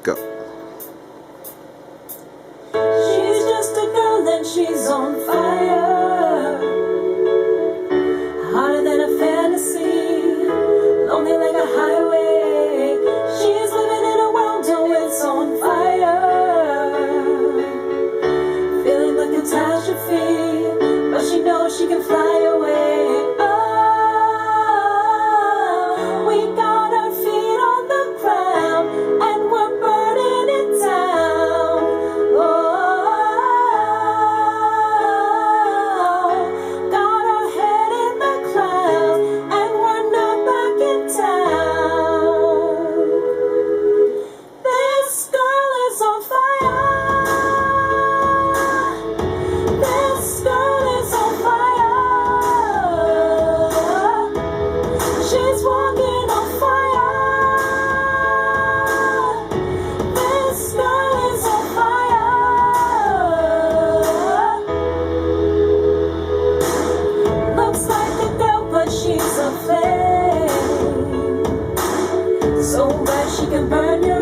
Go. She's just a girl and she's on fire, hotter than a fantasy, lonely like a highway. She's living in a world, oh, it's on fire, feeling the catastrophe, but she knows she can fly away. Oh, we got our feet on the ground and we're burning it down. Oh, got our head in the clouds and we're not backing down. This girl is on fire. This girl is on fire. She's walking on fire. This girl is on fire. Looks like a girl, but she's a flame, so bright she can burn your